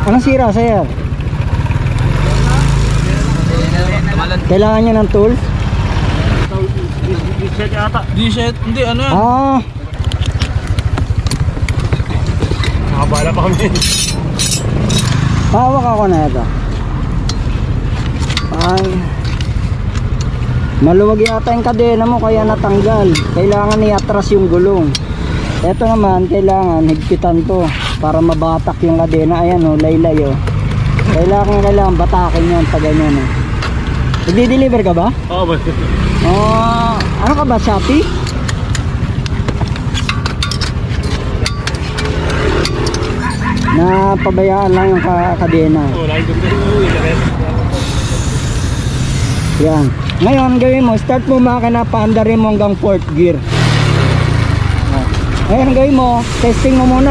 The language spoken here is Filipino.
Anong sira, sir? Kailangan niya ng tools? Reset yata. Reset, hindi ano yan. Ah, Nakabala pa kami. hawak ako na ito. Ay, maluwag yata yung kadena mo kaya natanggal. Kailangan i-atras yung gulong. Ito naman, kailangan higpitan to para mabatak yung kadena. Ayan o, laylay o. Kailangan batakin yan pag ganyan o. Nagdi-deliver ka ba? Oo, boss. Oh, ano ka ba, Shopee? Napabayaan lang yung kadena. Oo, lagi ko din uwi na rin. Yan. Ngayon, gawin mo, start mo makina, paandarin mo hanggang 4th gear. Ngayon, gawin mo, testing mo muna.